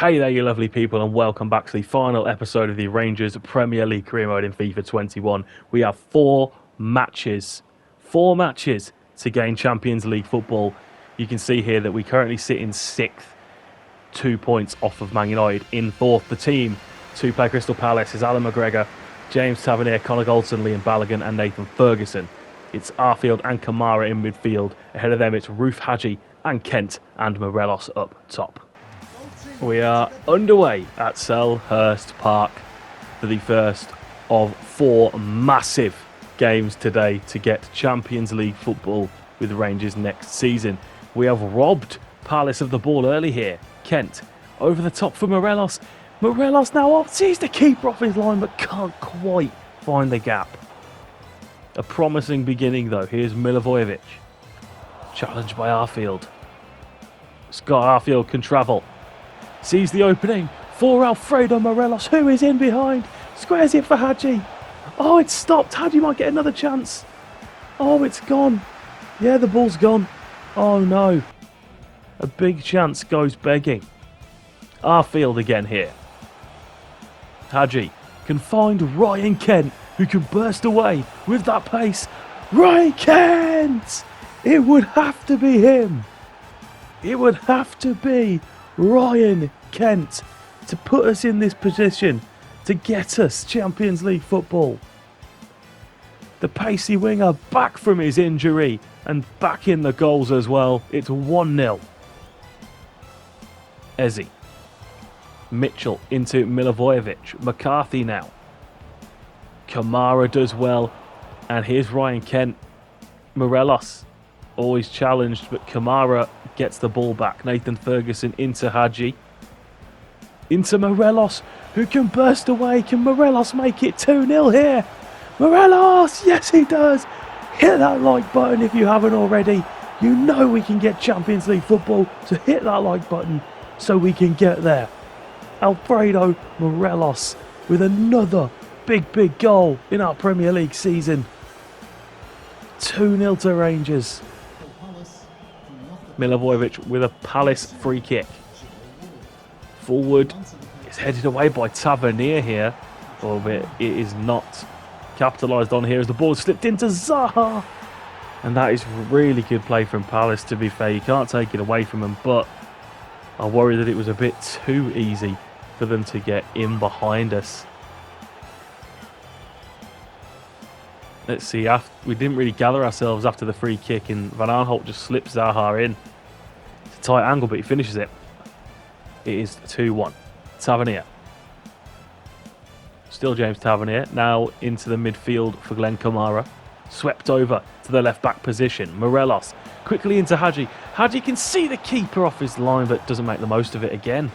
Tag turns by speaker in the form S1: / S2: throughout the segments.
S1: Hey there, you lovely people, and welcome back to the final episode of the Rangers Premier League career mode in FIFA 21. We have four matches to gain Champions League football. You can see here that we currently sit in 6th, 2 points off of Man United. In 4th, the team to play Crystal Palace is Alan McGregor, James Tavernier, Connor Goldston, Liam Balogun and Nathan Ferguson. It's Arfield and Kamara in midfield. Ahead of them, it's Roof Hadji and Kent and Morelos up top. We are underway at Selhurst Park for the first of 4 massive games today to get Champions League football with Rangers next season. We have robbed Palace of the ball early here. Kent over the top for Morelos. Morelos now sees the keeper off his line but can't quite find the gap. A promising beginning though. Here's Milivojevic. Challenged by Arfield. Scott Arfield can travel. Sees the opening for Alfredo Morelos, who is in behind. Squares it for Hadji. Oh, it's stopped. Hadji might get another chance. Oh, it's gone. Yeah, the ball's gone. Oh, no. A big chance goes begging. Arfield again here. Hadji can find Ryan Kent, who can burst away with that pace. Ryan Kent! It would have to be him. It would have to be Ryan Kent to put us in this position to get us Champions League football. The pacey winger back from his injury and back in the goals as well. It's 1-0. Eze. Mitchell into Milivojevic. McCarthy now. Kamara does well. And here's Ryan Kent. Morelos always challenged, but Kamara gets the ball back. Nathan Ferguson into Hadji. Into Morelos, who can burst away. Can Morelos make it 2-0 here? Morelos! Yes, he does. Hit that like button if you haven't already. You know we can get Champions League football, so hit that like button so we can get there. Alfredo Morelos with another big goal in our Premier League season. 2-0 to Rangers. Milivojevic with a Palace free kick. Forward is headed away by Tavernier here. Albeit it is not capitalised on here as the ball slipped into Zaha. And that is really good play from Palace, to be fair. You can't take it away from them, but I worry that it was a bit too easy for them to get in behind us. Let's see, we didn't really gather ourselves after the free kick, and Van Aanholt just slips Zaha in. It's a tight angle, but he finishes it. It is 2-1. Tavernier. Still James Tavernier. Now into the midfield for Glenn Kamara. Swept over to the left-back position. Morelos quickly into Hadji. Hadji can see the keeper off his line, but doesn't make the most of it again.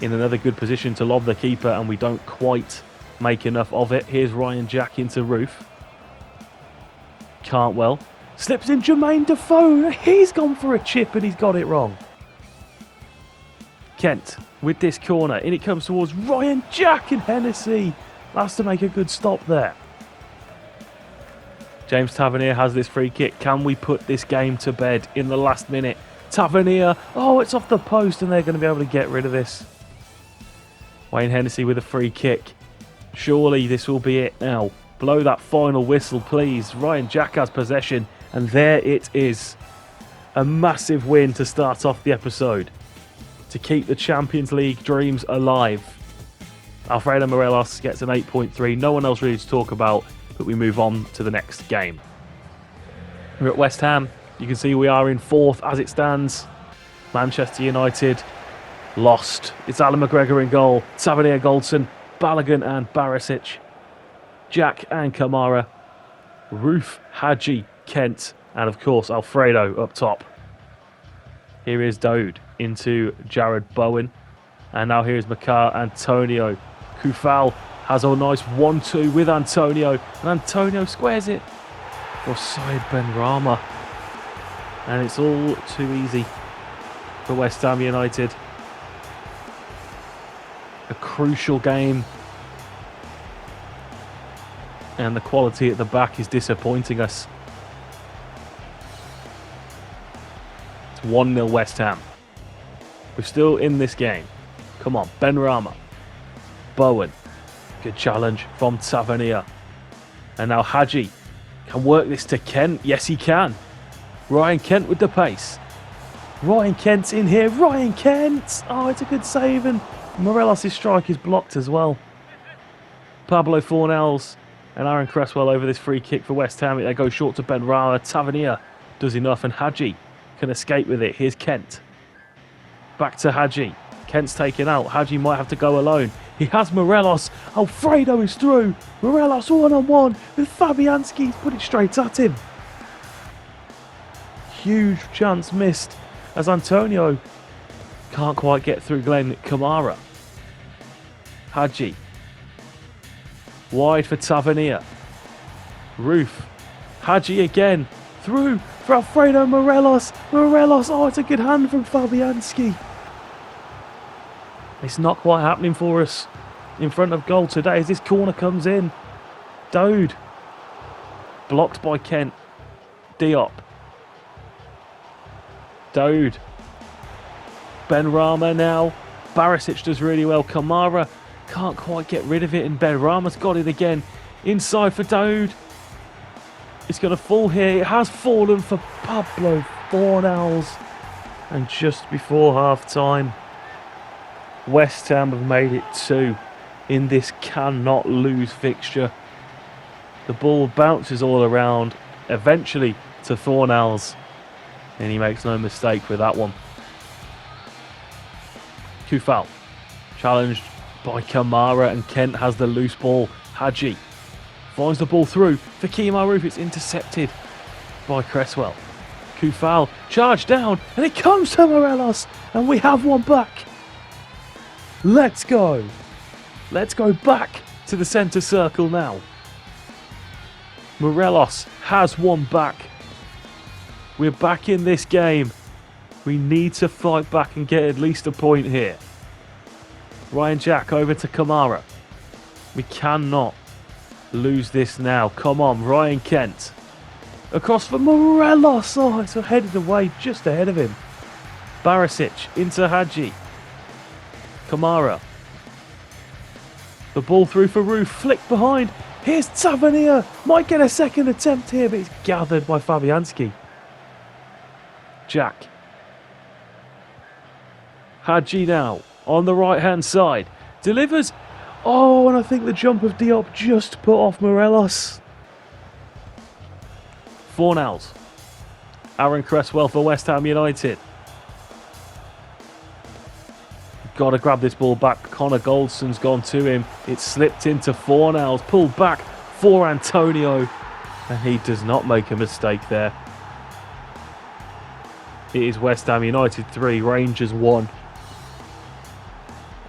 S1: In another good position to lob the keeper, and we don't quite make enough of it. Here's Ryan Jack into Roof. Cantwell slips in Jermaine Defoe. He's gone for a chip and he's got it wrong. Kent with this corner. In it comes towards Ryan Jack, and Hennessy has to make a good stop there. James Tavernier has this free kick. Can we put this game to bed in the last minute? Tavernier. Oh, it's off the post and they're going to be able to get rid of this. Wayne Hennessy with a free kick. Surely this will be it now. Blow that final whistle, please. Ryan Jack has possession, and there it is. A massive win to start off the episode, to keep the Champions League dreams alive. Alfredo Morelos gets an 8.3. No one else really to talk about, but we move on to the next game. We're at West Ham. You can see we are in 4th as it stands. Manchester United lost. It's Alan McGregor in goal. Tavernier, Goldston, Balogun and Barisic. Jack and Kamara, Roof, Hadji, Kent, and of course Alfredo up top. Here is Daoud into Jared Bowen, and now here's Antonio. Kufal has a nice 1-2 with Antonio, and Antonio squares it for Syed Benrahma, and it's all too easy for West Ham United. A crucial game. And the quality at the back is disappointing us. It's 1-0 West Ham. We're still in this game. Come on, Benrahma. Bowen. Good challenge from Tavernier. And now Hadji can work this to Kent. Yes, he can. Ryan Kent with the pace. Ryan Kent's in here. Ryan Kent. Oh, it's a good save. And Morelos' strike is blocked as well. Pablo Fornells and Aaron Cresswell over this free kick for West Ham. They go short to Benrahma. Tavernier does enough and Hadji can escape with it. Here's Kent. Back to Hadji. Kent's taken out. Hadji might have to go alone. He has Morelos. Alfredo is through. Morelos one-on-one with Fabianski. He's put it straight at him. Huge chance missed as Antonio can't quite get through Glenn Kamara. Hadji. Wide for Tavernier. Roof. Hadji again. Through for Alfredo Morelos. Morelos. Oh, it's a good hand from Fabianski. It's not quite happening for us in front of goal today as this corner comes in. Dode. Blocked by Kent. Diop. Dode. Benrahma now. Barisic does really well. Kamara can't quite get rid of it and Benrahma's got it again. Inside for Dode. It's going to fall here. It has fallen for Pablo Fornells. And just before half time, West Ham have made it 2 in this cannot lose fixture. The ball bounces all around, eventually to Fornells, and he makes no mistake with that one. Kufal challenged by Kamara and Kent has the loose ball. Hadji finds the ball through for Kemar Roof. It's intercepted by Cresswell. Kufal charged down and it comes to Morelos and we have one back. Let's go. Let's go back to the centre circle now. Morelos has one back. We're back in this game. We need to fight back and get at least a point here. Ryan Jack over to Kamara. We cannot lose this now. Come on, Ryan Kent. Across for Morelos. Oh, it's headed away just ahead of him. Barisic into Hadji. Kamara. The ball through for Roof. Flick behind. Here's Tavernier. Might get a second attempt here, but it's gathered by Fabianski. Jack. Hadji now on the right hand side. Delivers. Oh, and I think the jump of Diop just put off Morelos. Fornells. Aaron Cresswell for West Ham United. Got to grab this ball back. Connor Goldston's gone to him. It slipped into Fornells. Pulled back for Antonio. And he does not make a mistake there. It is West Ham United 3, Rangers 1.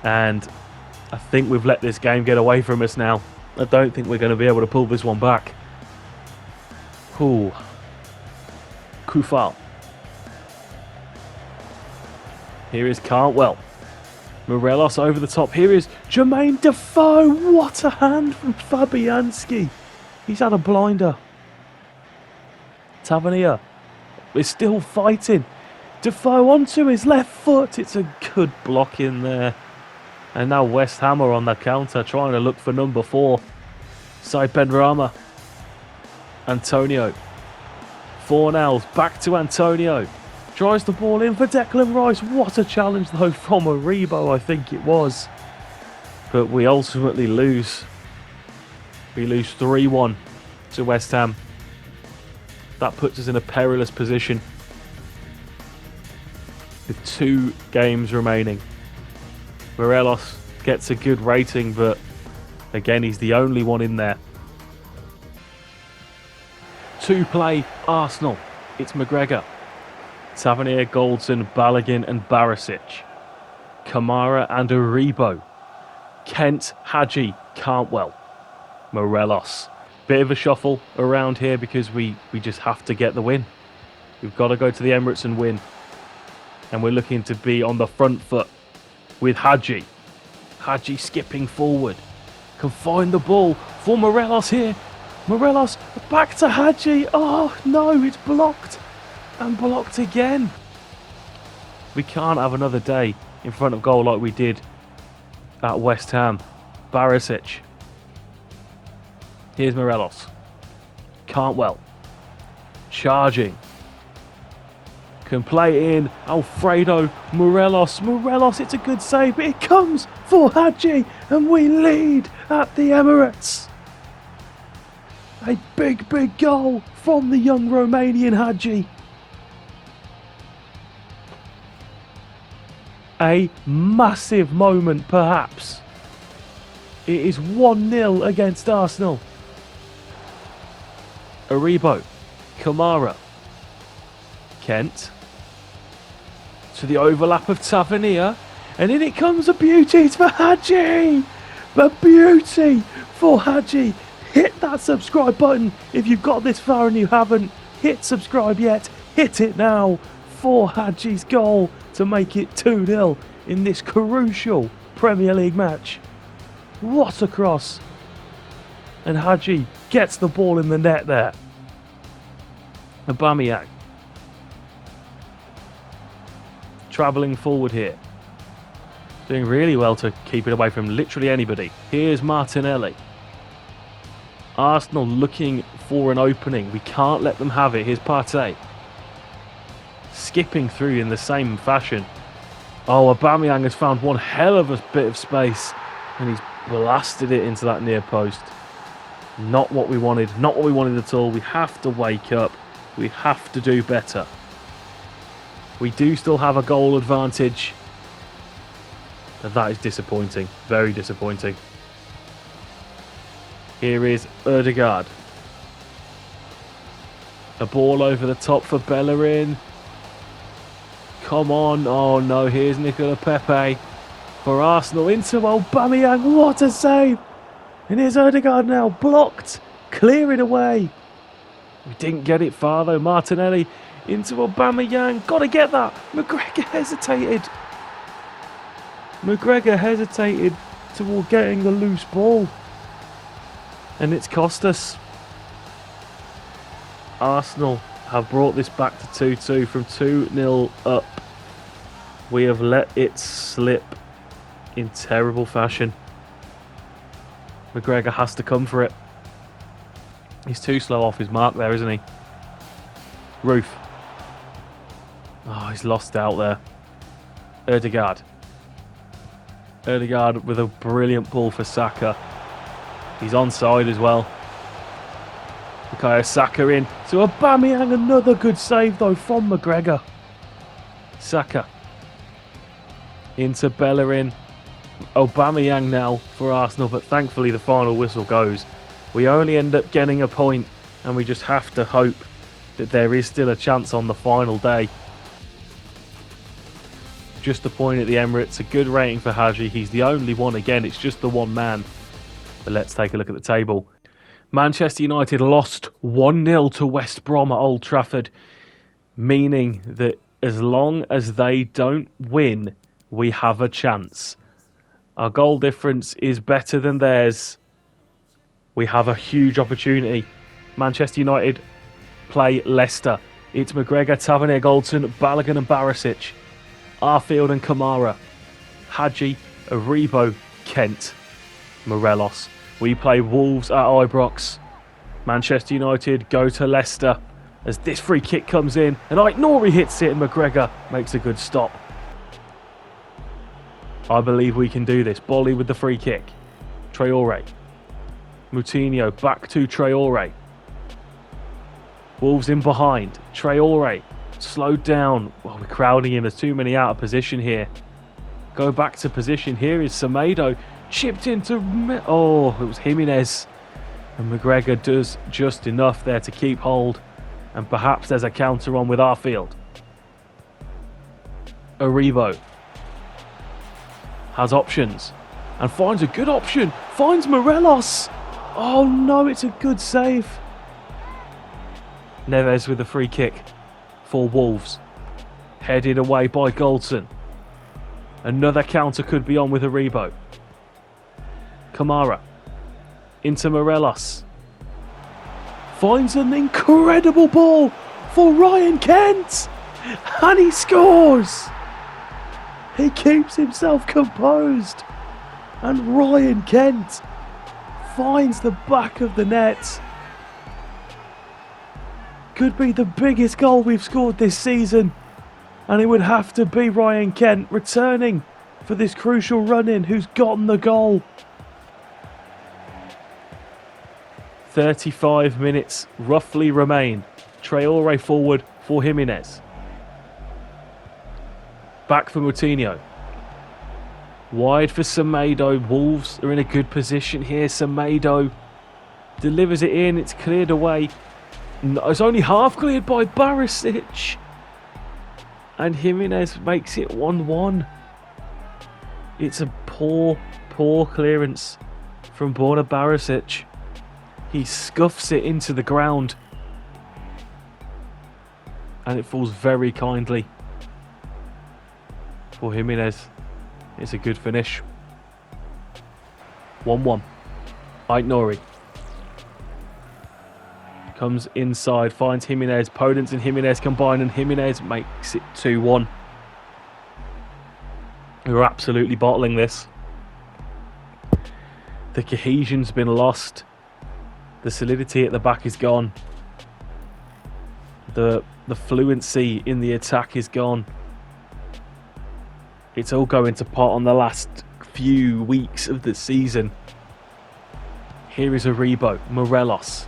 S1: And I think we've let this game get away from us now. I don't think we're going to be able to pull this one back. Ooh. Kufal. Here is Cantwell. Morelos over the top. Here is Jermaine Defoe. What a hand from Fabianski. He's had a blinder. Tavernier is still fighting. Defoe onto his left foot. It's a good block in there. And now West Ham are on the counter, trying to look for number 4. Side Benrahma. Antonio. Fornells back to Antonio. Tries the ball in for Declan Rice. What a challenge though from a Rebo, I think it was. But we ultimately lose. We lose 3-1 to West Ham. That puts us in a perilous position with 2 games remaining. Morelos gets a good rating, but again, he's the only one in there. To play Arsenal, it's McGregor, Tavernier, Goldston, Balogun and Barisic. Kamara and Rebo. Kent, Hadji, Cantwell. Morelos. Bit of a shuffle around here because we just have to get the win. We've got to go to the Emirates and win. And we're looking to be on the front foot with Hadji. Hadji skipping forward. Can find the ball for Morelos here. Morelos back to Hadji. Oh no, it's blocked. And blocked again. We can't have another day in front of goal like we did at West Ham. Barisic. Here's Morelos. Cantwell. Charging. Can play in. Alfredo Morelos. Morelos, it's a good save, but it comes for Hadji, and we lead at the Emirates. A big, big goal from the young Romanian Hadji. A massive moment, perhaps. It is 1-0 against Arsenal. Rebo. Kamara. Kent. To the overlap of Tavernier. And in it comes a beauty. It's for Hadji. The beauty for Hadji. Hit that subscribe button if you've got this far and you haven't. Hit subscribe yet. Hit it now for Hadji's goal to make it 2-0 in this crucial Premier League match. What a cross. And Hadji gets the ball in the net there. Aubameyang. Travelling forward here. Doing really well to keep it away from literally anybody. Here's Martinelli. Arsenal looking for an opening. We can't let them have it. Here's Partey. Skipping through in the same fashion. Oh, Aubameyang has found one hell of a bit of space. And he's blasted it into that near post. Not what we wanted. Not what we wanted at all. We have to wake up. We have to do better. We do still have a goal advantage. And that is disappointing. Very disappointing. Here is Ødegaard. A ball over the top for Bellerin. Come on. Oh no, here's Nicola Pepe. For Arsenal into Aubameyang. What a save. And here's Ødegaard now. Blocked. Clear it away. We didn't get it far though. Martinelli into Aubameyang. Got to get that. McGregor hesitated. McGregor hesitated toward getting the loose ball. And it's cost us. Arsenal have brought this back to 2-2 from 2-0 up. We have let it slip in terrible fashion. McGregor has to come for it. He's too slow off his mark there, isn't he? Roof. Oh, he's lost out there. Ødegaard. Ødegaard with a brilliant ball for Saka. He's onside as well. Bukayo Saka in to Aubameyang. Another good save though from McGregor. Saka. Into Bellerin. Aubameyang now for Arsenal, but thankfully the final whistle goes. We only end up getting a point, and we just have to hope that there is still a chance on the final day. Just a point at the Emirates, a good rating for Hadji. He's the only one again, it's just the one man. But let's take a look at the table. Manchester United lost 1-0 to West Brom at Old Trafford, meaning that as long as they don't win, we have a chance. Our goal difference is better than theirs. We have a huge opportunity. Manchester United play Leicester. It's McGregor, Tavernier, Goldston, Balogun and Barisic. Arfield and Kamara. Hadji, Rebo, Kent, Morelos. We play Wolves at Ibrox. Manchester United go to Leicester as this free kick comes in and Aït-Nouri hits it and McGregor makes a good stop. I believe we can do this. Bolly with the free kick. Traoré. Moutinho back to Traoré. Wolves in behind. Traoré slowed down. Well, we're crowding him. There's too many out of position here. Go back to position. Here is Semedo. Chipped into... Oh, it was Jimenez. And McGregor does just enough there to keep hold. And perhaps there's a counter on with Arfield. Rebo has options. And finds a good option. Finds Morelos. Oh no, it's a good save. Neves with a free kick for Wolves. Headed away by Goldston. Another counter could be on with Rebo. Kamara. Into Morelos. Finds an incredible ball for Ryan Kent. And he scores. He keeps himself composed. And Ryan Kent finds the back of the net. Could be the biggest goal we've scored this season. And it would have to be Ryan Kent returning for this crucial run-in who's gotten the goal. 35 minutes roughly remain. Traore forward for Jimenez. Back for Moutinho. Wide for Semedo. Wolves are in a good position here. Semedo delivers it in. It's cleared away. No, it's only half cleared by Barisic. And Jimenez makes it 1-1. It's a poor clearance from Borna Barisic. He scuffs it into the ground. And it falls very kindly for Jimenez. It's a good finish. 1-1. Aït-Nouri comes inside, finds Jimenez. Podence and Jimenez combine, and Jimenez makes it 2-1. We're absolutely bottling this. The cohesion's been lost. The solidity at the back is gone. The fluency in the attack is gone. It's all going to pot on the last few weeks of the season. Here is a Rebo. Morelos.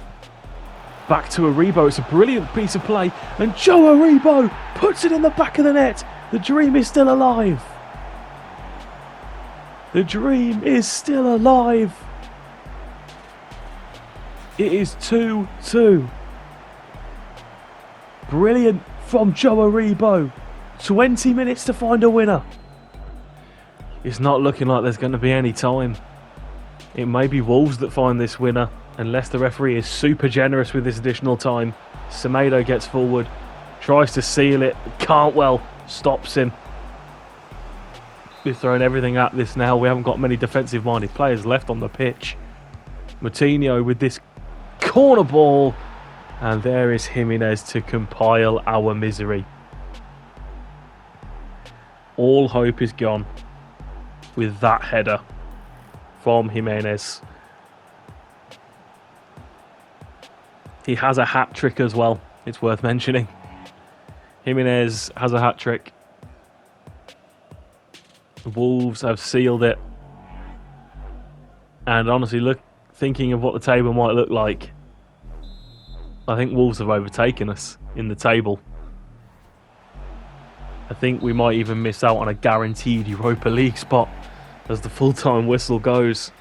S1: Back to a Rebo. It's a brilliant piece of play. And Joe Rebo puts it in the back of the net. The dream is still alive. The dream is still alive. It is 2-2. Brilliant from Joe Rebo. 20 minutes to find a winner. It's not looking like there's going to be any time. It may be Wolves that find this winner, unless the referee is super generous with this additional time. Semedo gets forward, tries to seal it. Cantwell stops him. We've thrown everything at this now. We haven't got many defensive-minded players left on the pitch. Moutinho with this corner ball. And there is Jimenez to compile our misery. All hope is gone with that header from Jimenez. He has a hat-trick as well. It's worth mentioning. Jimenez has a hat-trick. The Wolves have sealed it. And honestly, thinking of what the table might look like, I think Wolves have overtaken us in the table. I think we might even miss out on a guaranteed Europa League spot as the full-time whistle goes.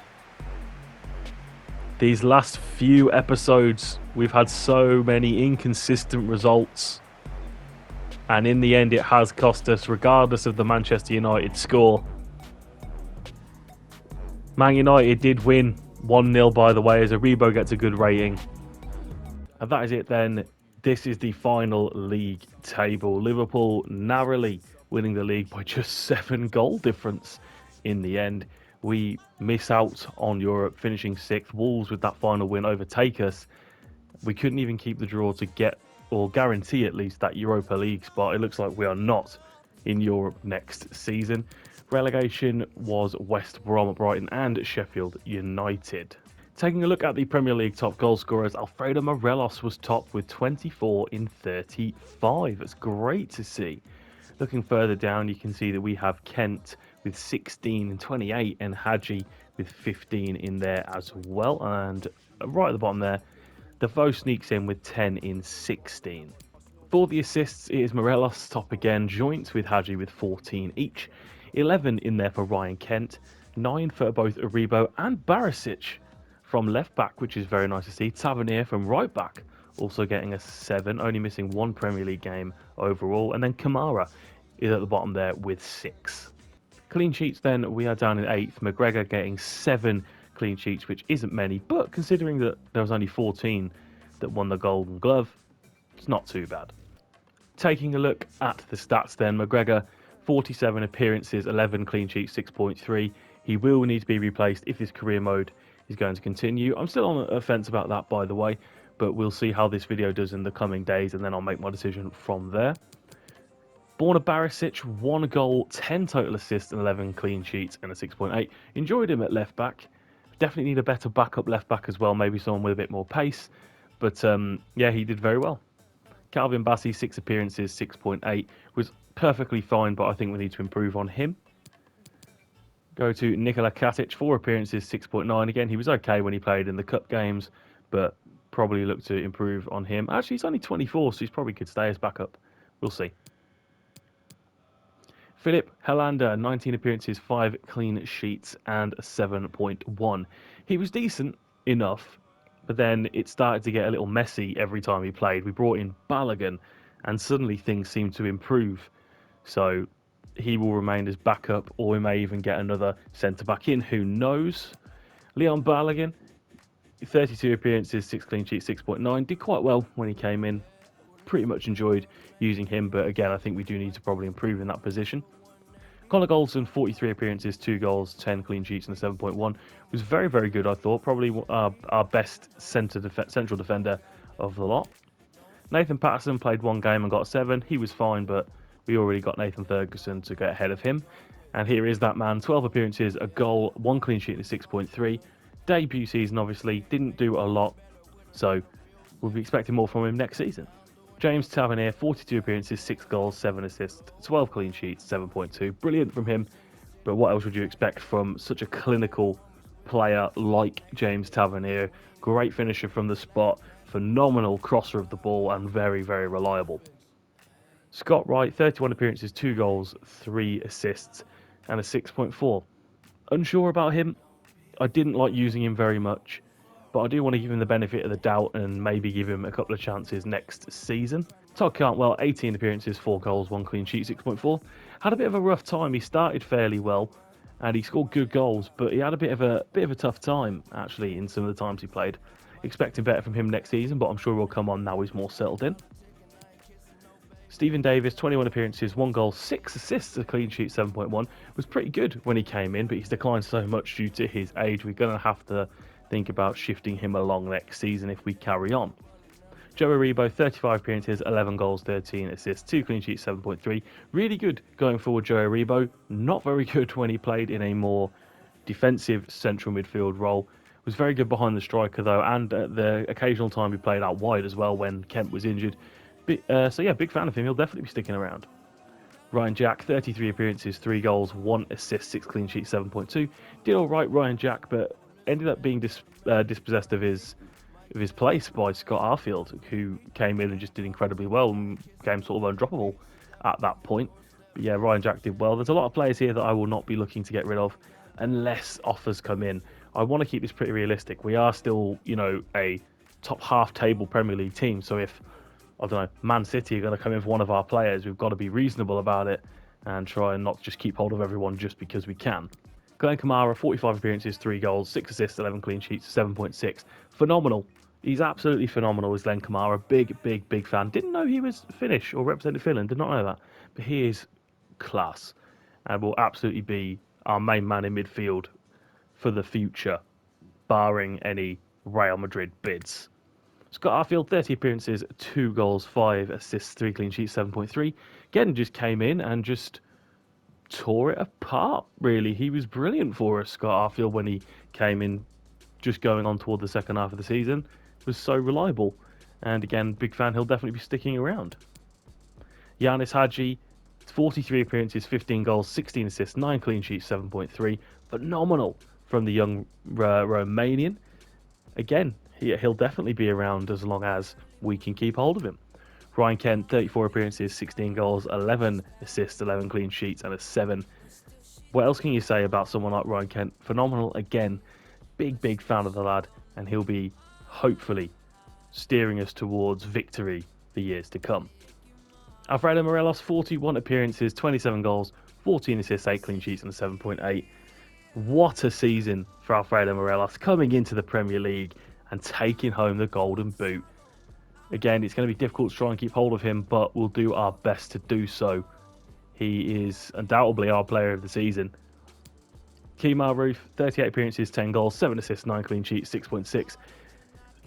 S1: These last few episodes, we've had so many inconsistent results. And in the end, it has cost us, regardless of the Manchester United score. Man United did win 1-0, by the way, as Rebo gets a good rating. And that is it then. This is the final league table. Liverpool narrowly winning the league by just 7 goal difference in the end. We miss out on Europe, finishing 6th. Wolves with that final win overtake us. We couldn't even keep the draw to get, or guarantee at least, that Europa League spot. It looks like we are not in Europe next season. Relegation was West Brom, Brighton and Sheffield United. Taking a look at the Premier League top goal scorers, Alfredo Morelos was top with 24 in 35. It's great to see. Looking further down, you can see that we have Kent with 16 in 28 and Hadji with 15 in there as well. And right at the bottom there, Defoe sneaks in with 10 in 16. For the assists, it is Morelos top again, joint with Hadji with 14 each. 11 in there for Ryan Kent, 9 for both Rebo and Barisic from left back, which is very nice to see. Tavernier from right back also getting a 7, only missing 1 Premier League game overall. And then Kamara is at the bottom there with 6. Clean sheets then, we are down in 8th. McGregor getting 7 clean sheets, which isn't many, but considering that there was only 14 that won the Golden Glove, it's not too bad. Taking a look at the stats then, McGregor 47 appearances, 11 clean sheets, 6.3. He will need to be replaced if his career mode is going to continue. I'm still on the fence about that, by the way, but we'll see how this video does in the coming days, and then I'll make my decision from there. Borna Barisic, 1 goal, 10 total assists and 11 clean sheets and a 6.8. Enjoyed him at left back. Definitely need a better backup left back as well, maybe someone with a bit more pace. But yeah, he did very well. Calvin Bassey, 6 appearances, 6.8. Was perfectly fine, but I think we need to improve on him. Go to Nikola Katic, 4 appearances, 6.9. Again, he was okay when he played in the cup games, but probably look to improve on him. Actually, he's only 24, so he's probably could stay as backup. We'll see. Philip Helander, 19 appearances, 5 clean sheets, and a 7.1. He was decent enough, but then it started to get a little messy every time he played. We brought in Balogun, and suddenly things seemed to improve. So he will remain as backup, or we may even get another centre-back in. Who knows? Leon Balogun, 32 appearances, 6 clean sheets, 6.9. Did quite well when he came in. Pretty much enjoyed using him, but again, I think we do need to probably improve in that position. Connor Goldston, 43 appearances, 2 goals, 10 clean sheets, and a 7.1. Was very, very good, I thought. Probably our best central defender of the lot. Nathan Patterson played 1 game and got a 7. He was fine, but we already got Nathan Ferguson to get ahead of him. And here is that man, 12 appearances, a goal, 1 clean sheet, and a 6.3. Debut season, obviously, didn't do a lot, so we'll be expecting more from him next season. James Tavernier, 42 appearances, 6 goals, 7 assists, 12 clean sheets, 7.2. Brilliant from him, but what else would you expect from such a clinical player like James Tavernier? Great finisher from the spot, phenomenal crosser of the ball, and very, very reliable. Scott Wright, 31 appearances, 2 goals, 3 assists, and a 6.4. Unsure about him. I didn't like using him very much, but I do want to give him the benefit of the doubt and maybe give him a couple of chances next season. Todd Cantwell, 18 appearances, 4 goals, 1 clean sheet, 6.4. Had a bit of a rough time. He started fairly well and he scored good goals, but he had a bit of a tough time actually in some of the times he played. Expecting better from him next season, but I'm sure he'll come on now he's more settled in. Stephen Davis, 21 appearances, 1 goal, 6 assists, a clean sheet, 7.1. Was pretty good when he came in, but he's declined so much due to his age. We're going to have to think about shifting him along next season if we carry on. Joey Rebo, 35 appearances, 11 goals, 13 assists, 2 clean sheets, 7.3. Really good going forward, Joey Rebo. Not very good when he played in a more defensive central midfield role. Was very good behind the striker though, and at the occasional time he played out wide as well when Kent was injured. So yeah, big fan of him. He'll definitely be sticking around. Ryan Jack, 33 appearances, 3 goals, 1 assist, 6 clean sheets, 7.2. Did all right, Ryan Jack, but ended up being dispossessed of his place by Scott Arfield, who came in and just did incredibly well and became sort of undroppable at that point. But yeah, Ryan Jack did well. There's a lot of players here that I will not be looking to get rid of unless offers come in. I want to keep this pretty realistic. We are still, a top half table Premier League team. So if, I don't know, Man City are going to come in for one of our players, we've got to be reasonable about it and try and not just keep hold of everyone just because we can. Glenn Kamara, 45 appearances, 3 goals, 6 assists, 11 clean sheets, 7.6. Phenomenal. He's absolutely phenomenal as Glenn Kamara. Big fan. Didn't know he was Finnish or represented Finland. Did not know that. But he is class and will absolutely be our main man in midfield for the future, barring any Real Madrid bids. Scott Arfield, 30 appearances, 2 goals, 5 assists, 3 clean sheets, 7.3. Again, just came in and just tore it apart, really. He was brilliant for us, Scott Arfield, when he came in, just going on toward the second half of the season. Was so reliable. And again, big fan, he'll definitely be sticking around. Yanis Hadji, 43 appearances, 15 goals, 16 assists, 9 clean sheets, 7.3. Phenomenal from the young Romanian. Again, he'll definitely be around as long as we can keep hold of him. Ryan Kent, 34 appearances, 16 goals, 11 assists, 11 clean sheets, and a 7. What else can you say about someone like Ryan Kent? Phenomenal again. Big fan of the lad, and he'll be hopefully steering us towards victory for years to come. Alfredo Morelos, 41 appearances, 27 goals, 14 assists, 8 clean sheets, and a 7.8. What a season for Alfredo Morelos, coming into the Premier League and taking home the Golden Boot. Again, it's going to be difficult to try and keep hold of him, but we'll do our best to do so. He is undoubtedly our player of the season. Kemar Roof, 38 appearances, 10 goals, 7 assists, 9 clean sheets, 6.6.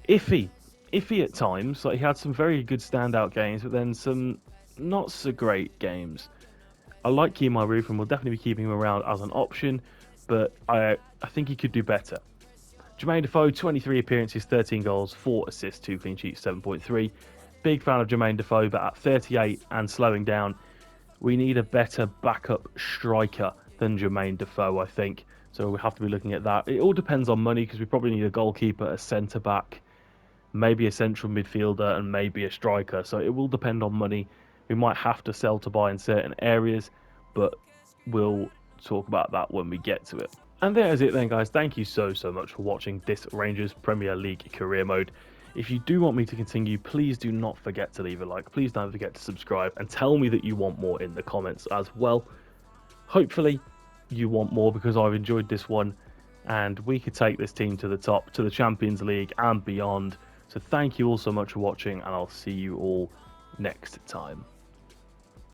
S1: Iffy at times. Like, he had some very good standout games, but then some not so great games. I like Kemar Roof and we'll definitely be keeping him around as an option, but I think he could do better. Jermaine Defoe, 23 appearances, 13 goals, 4 assists, 2 clean sheets, 7.3. Big fan of Jermaine Defoe, but at 38 and slowing down, we need a better backup striker than Jermaine Defoe, I think. So we have to be looking at that. It all depends on money because we probably need a goalkeeper, a centre back, maybe a central midfielder, and maybe a striker. So it will depend on money. We might have to sell to buy in certain areas, but we'll talk about that when we get to it. And that is it then, guys. Thank you so much for watching this Rangers Premier League career mode. If you do want me to continue, please do not forget to leave a like. Please don't forget to subscribe and tell me that you want more in the comments as well. Hopefully you want more because I've enjoyed this one and we could take this team to the top, to the Champions League and beyond. So thank you all so much for watching and I'll see you all next time.